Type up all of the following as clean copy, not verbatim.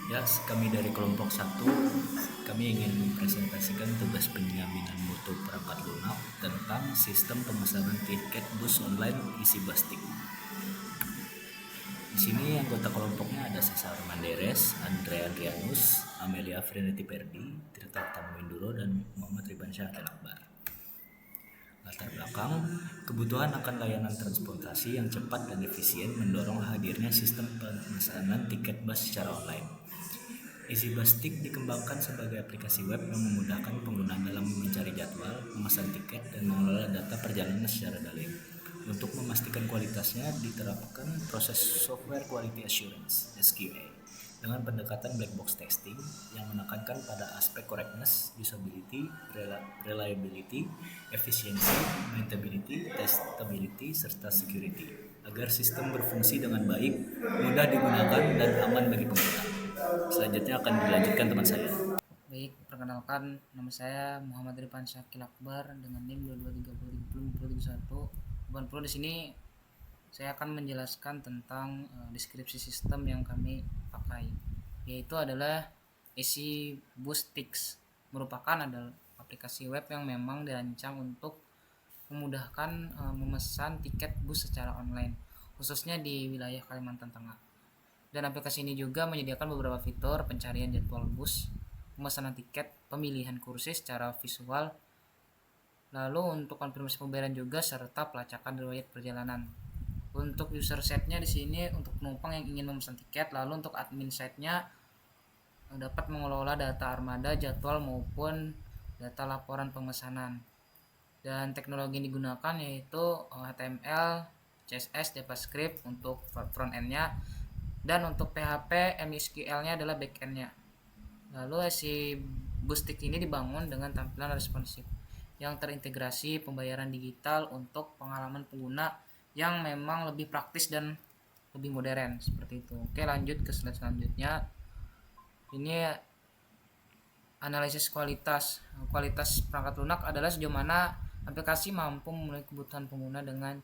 Ya, kami dari kelompok satu, kami ingin mempresentasikan tugas penjaminan mutu perangkat lunak tentang sistem pemesanan tiket bus online isi Bastik. Di sini anggota kelompoknya ada Cesar Manderes, Andre Andrianus, Amelia Freneti Perdi, Tirta Tamwinduro, dan Muhammad Riban Syakil Akbar. Latar belakang, kebutuhan akan layanan transportasi yang cepat dan efisien mendorong hadirnya sistem pemesanan tiket bus secara online. Easy Bastik dikembangkan sebagai aplikasi web yang memudahkan pengguna dalam mencari jadwal, memesan tiket, dan mengelola data perjalanan secara daring. Untuk memastikan kualitasnya, diterapkan proses Software Quality Assurance (SQA) dengan pendekatan black box testing yang menekankan pada aspek correctness, usability, reliability, efisiensi, maintainability, testability, serta security agar sistem berfungsi dengan baik, mudah digunakan, dan aman bagi pengguna. Selanjutnya akan dilanjutkan teman saya. Baik, perkenalkan nama saya Muhammad Ripan Syakil Akbar dengan NIM 2230302180. Di sini saya akan menjelaskan tentang deskripsi sistem yang kami pakai, yaitu adalah Easy Bustix. Merupakan adalah aplikasi web yang memang dirancang untuk memudahkan memesan tiket bus secara online, khususnya di wilayah Kalimantan Tengah. Dan aplikasi ini juga menyediakan beberapa fitur pencarian jadwal bus, pemesanan tiket, pemilihan kursi secara visual, lalu untuk konfirmasi pembayaran juga serta pelacakan riwayat perjalanan. Untuk user setnya di sini untuk penumpang yang ingin memesan tiket, lalu untuk admin site-nya dapat mengelola data armada, jadwal maupun data laporan pemesanan. Dan teknologi yang digunakan yaitu HTML, CSS, JavaScript untuk front end-nya, dan untuk PHP MySQL-nya adalah back end-nya. Lalu si Boostik ini dibangun dengan tampilan responsif yang terintegrasi pembayaran digital untuk pengalaman pengguna yang memang lebih praktis dan lebih modern seperti itu. Oke, lanjut ke slide selanjutnya. Ini analisis kualitas perangkat lunak adalah sejauh mana aplikasi mampu memenuhi kebutuhan pengguna dengan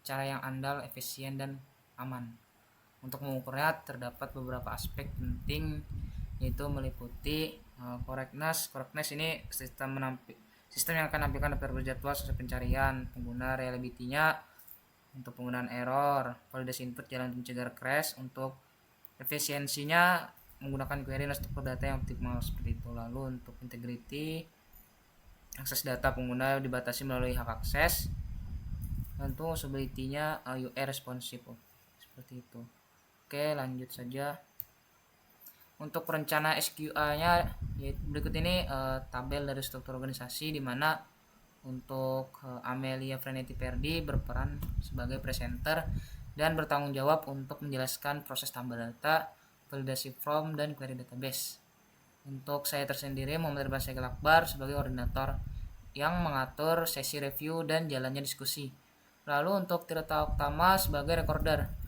cara yang andal, efisien, dan aman. Untuk mengukurnya terdapat beberapa aspek penting, yaitu meliputi correctness ini sistem yang akan menampilkan daftar jadwal sesuai pencarian pengguna, reliability-nya untuk penggunaan error, validasi input jalan mencegah crash, untuk efisiensinya menggunakan query dan struktur data yang optimal seperti itu. Lalu untuk integrity, akses data pengguna dibatasi melalui hak akses. Untuk usability-nya UI responsive seperti itu. Oke, lanjut saja. Untuk perencana SQA-nya berikut ini tabel dari struktur organisasi, di mana untuk Amelia Freneti Perdi berperan sebagai presenter dan bertanggung jawab untuk menjelaskan proses tambah data, validasi form, dan query database. Untuk saya tersendiri, Muhammad Riban Syakil Akbar, sebagai koordinator yang mengatur sesi review dan jalannya diskusi. Lalu untuk Tirta Utama sebagai recorder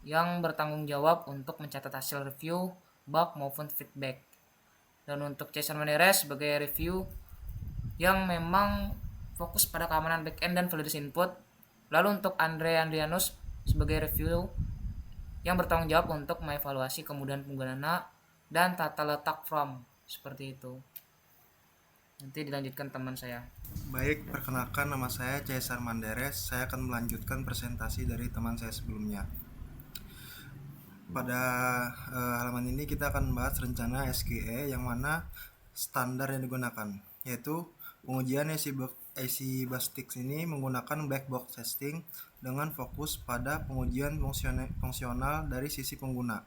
yang bertanggung jawab untuk mencatat hasil review, bug maupun feedback. Dan untuk Cesar Menderes sebagai review yang memang fokus pada keamanan backend dan validasi input. Lalu untuk Andre Andrianus sebagai review yang bertanggung jawab untuk mengevaluasi kemudahan pengguna dan tata letak form seperti itu. Nanti dilanjutkan teman saya. Baik, perkenalkan nama saya Cesar Manderes. Saya akan melanjutkan presentasi dari teman saya sebelumnya. Pada halaman ini kita akan membahas rencana SQE yang mana standar yang digunakan, yaitu pengujian AC Bastix ini menggunakan black box testing dengan fokus pada pengujian fungsional dari sisi pengguna.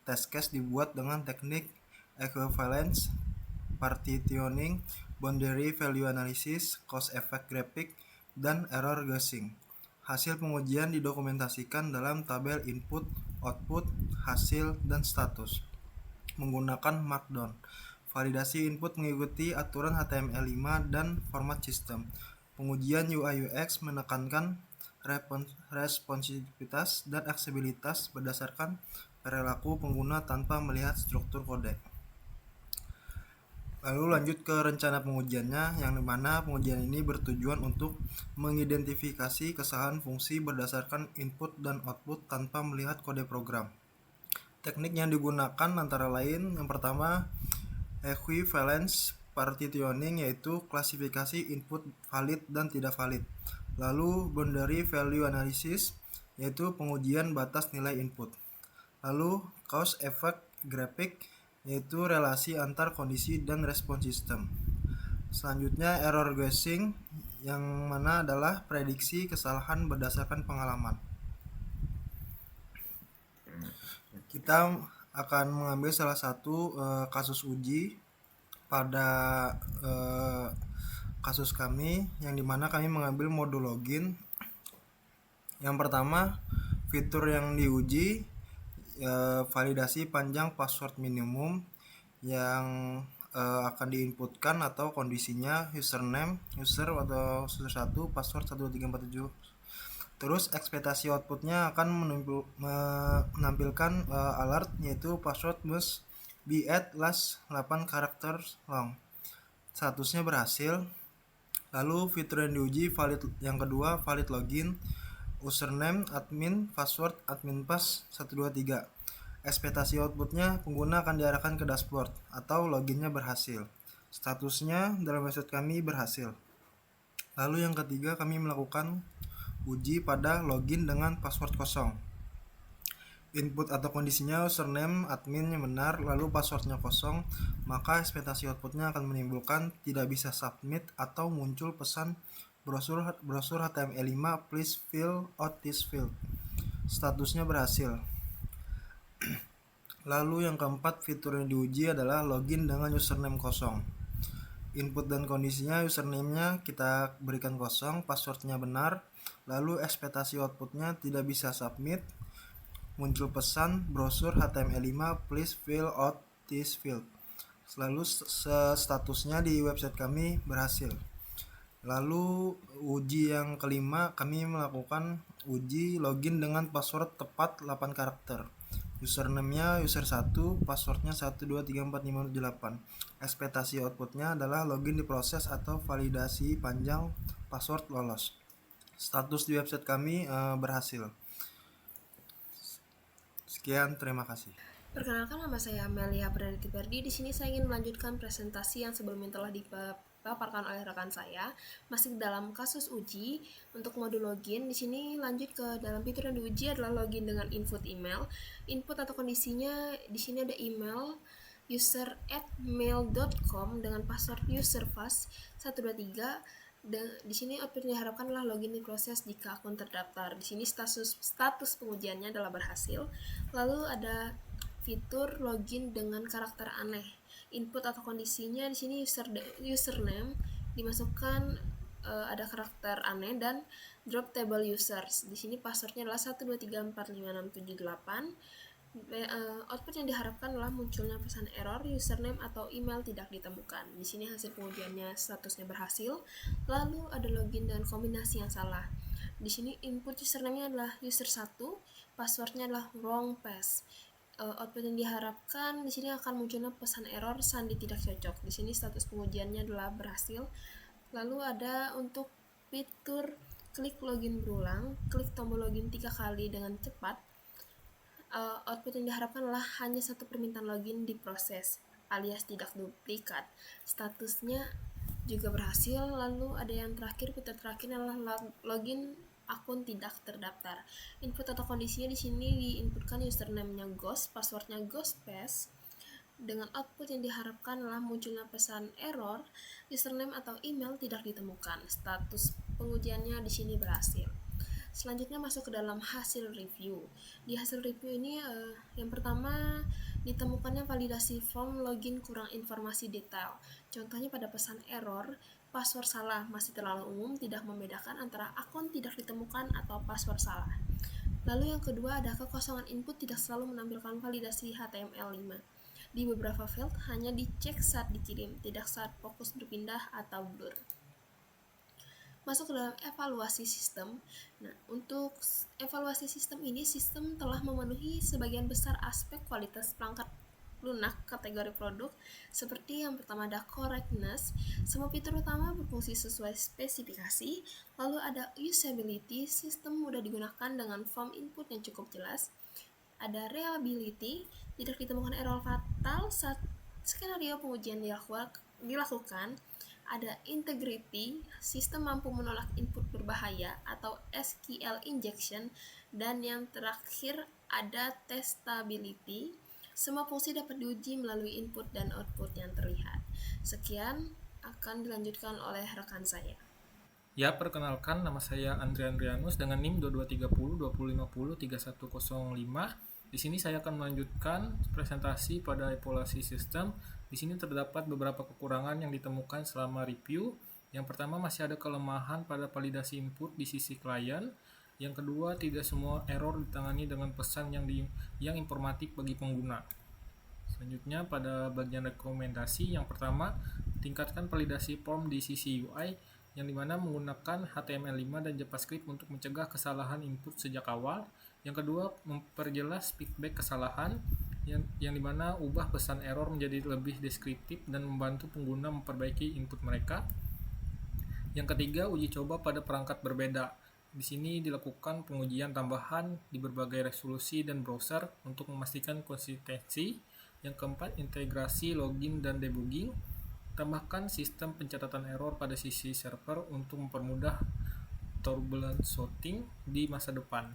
Test case dibuat dengan teknik equivalence, partitioning, boundary value analysis, cause effect graphic, dan error guessing. Hasil pengujian didokumentasikan dalam tabel input, output, hasil, dan status menggunakan Markdown. Validasi input mengikuti aturan HTML5 dan format sistem. Pengujian UI UX menekankan responsivitas dan aksesibilitas berdasarkan perilaku pengguna tanpa melihat struktur kode. Lalu lanjut ke rencana pengujiannya, yang dimana pengujian ini bertujuan untuk mengidentifikasi kesalahan fungsi berdasarkan input dan output tanpa melihat kode program. Teknik yang digunakan antara lain yang pertama equivalence partitioning, yaitu klasifikasi input valid dan tidak valid. Lalu boundary value analysis, yaitu pengujian batas nilai input. Lalu cause effect graphic, yaitu relasi antar kondisi dan respon sistem. Selanjutnya error guessing, yang mana adalah prediksi kesalahan berdasarkan pengalaman. Kita akan mengambil salah satu kasus uji pada kasus kami, yang dimana kami mengambil modul login. Yang pertama, fitur yang diuji validasi panjang password minimum yang akan diinputkan atau kondisinya username, user atau user 1, password 12347. Terus ekspektasi outputnya akan menampilkan alert, yaitu password must be at last 8 characters long. Statusnya berhasil. Lalu fitur yang diuji valid yang kedua, valid login, username admin, password admin pass 123. Ekspektasi outputnya pengguna akan diarahkan ke dashboard atau loginnya berhasil. Statusnya dalam website kami berhasil. Lalu yang ketiga, kami melakukan uji pada login dengan password kosong. Input atau kondisinya username adminnya benar, lalu passwordnya kosong, maka ekspektasi outputnya akan menimbulkan tidak bisa submit atau muncul pesan browser HTML5 please fill out this field. Statusnya berhasil. Lalu yang keempat, fitur yang diuji adalah login dengan username kosong. Input dan kondisinya username-nya kita berikan kosong, passwordnya benar, lalu ekspektasi outputnya tidak bisa submit, muncul pesan browser HTML5 please fill out this field. Lalu statusnya di website kami berhasil. Lalu uji yang kelima, kami melakukan uji login dengan password tepat 8 karakter. Username-nya user 1, passwordnya 1234548. Ekspektasi outputnya adalah login diproses atau validasi panjang password lolos. Status di website kami berhasil. Sekian, terima kasih. Perkenalkan, nama saya Amelia Afrinity Perdi. Di sini saya ingin melanjutkan presentasi yang sebelumnya telah dipaparkan oleh rekan saya. Masih dalam kasus uji untuk modul login. Di sini lanjut ke dalam fitur yang diuji adalah login dengan input email. Input atau kondisinya di sini ada email user@mail.com dengan password userfast 123. Di sini output yang diharapkan adalah login diproses jika akun terdaftar. Di sini status pengujiannya adalah berhasil. Lalu ada fitur login dengan karakter aneh. Input atau kondisinya di sini username dimasukkan ada karakter aneh dan drop table users. Di sini passwordnya adalah 123456778. Output yang diharapkan adalah munculnya pesan error username atau email tidak ditemukan. Di sini hasil pengujiannya statusnya berhasil. Lalu ada login dan kombinasi yang salah. Di sini input username-nya adalah user 1, passwordnya adalah wrong pass. Output yang diharapkan di sini akan munculnya pesan error sandi tidak cocok. Di sini status pengujiannya adalah berhasil. Lalu ada untuk fitur klik login berulang, klik tombol login 3 kali dengan cepat. Output yang diharapkan adalah hanya satu permintaan login diproses alias tidak duplikat. Statusnya juga berhasil. Lalu ada yang terakhir, fitur terakhir adalah login akun tidak terdaftar. Input atau kondisinya di sini diinputkan username-nya ghost, passwordnya ghost pass. Dengan output yang diharapkan adalah munculnya pesan error, username atau email tidak ditemukan. Status pengujiannya di sini berhasil. Selanjutnya masuk ke dalam hasil review. Di hasil review ini yang pertama ditemukannya validasi form login kurang informasi detail. Contohnya pada pesan error, password salah masih terlalu umum, tidak membedakan antara akun tidak ditemukan atau password salah. Lalu yang kedua ada kekosongan input tidak selalu menampilkan validasi HTML5. Di beberapa field hanya dicek saat dikirim, tidak saat fokus berpindah atau blur. Masuk ke dalam evaluasi sistem. Nah, untuk evaluasi sistem ini, sistem telah memenuhi sebagian besar aspek kualitas perangkat lunak kategori produk, seperti yang pertama ada correctness, semua fitur utama berfungsi sesuai spesifikasi. Lalu ada usability, sistem mudah digunakan dengan form input yang cukup jelas. Ada reliability, tidak ditemukan error fatal saat skenario pengujian dilakukan. Ada integrity, sistem mampu menolak input berbahaya atau SQL injection, dan yang terakhir ada testability. Semua fungsi dapat diuji melalui input dan output yang terlihat. Sekian akan dilanjutkan oleh rekan saya. Ya, perkenalkan, nama saya Andrean Rianus dengan NIM 2230 2050 3105. Di sini saya akan melanjutkan presentasi pada evaluasi sistem. Di sini terdapat beberapa kekurangan yang ditemukan selama review. Yang pertama, masih ada kelemahan pada validasi input di sisi klien. Yang kedua, tidak semua error ditangani dengan pesan yang informatif bagi pengguna. Selanjutnya, pada bagian rekomendasi, yang pertama, tingkatkan validasi form di sisi UI, yang dimana menggunakan HTML5 dan JavaScript untuk mencegah kesalahan input sejak awal. Yang kedua, memperjelas feedback kesalahan, yang dimana ubah pesan error menjadi lebih deskriptif dan membantu pengguna memperbaiki input mereka. Yang ketiga, uji coba pada perangkat berbeda. Di sini dilakukan pengujian tambahan di berbagai resolusi dan browser untuk memastikan konsistensi. Yang keempat, integrasi login dan debugging. Tambahkan sistem pencatatan error pada sisi server untuk mempermudah turbulent sorting di masa depan.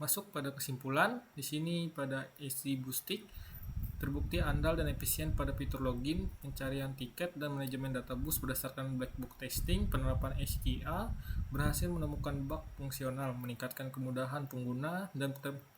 Masuk pada kesimpulan, di sini pada AC Boostic terbukti andal dan efisien pada fitur login, pencarian tiket, dan manajemen database berdasarkan black box testing. Penerapan SQL berhasil menemukan bug fungsional, meningkatkan kemudahan pengguna,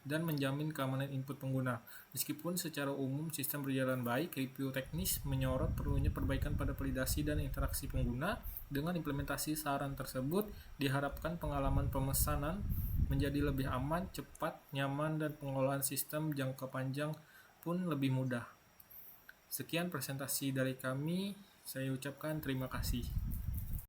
dan menjamin keamanan input pengguna. Meskipun secara umum sistem berjalan baik, review teknis menyorot perlunya perbaikan pada validasi dan interaksi pengguna. Dengan implementasi saran tersebut, diharapkan pengalaman pemesanan menjadi lebih aman, cepat, nyaman, dan pengelolaan sistem jangka panjang pun lebih mudah. Sekian presentasi dari kami, saya ucapkan terima kasih.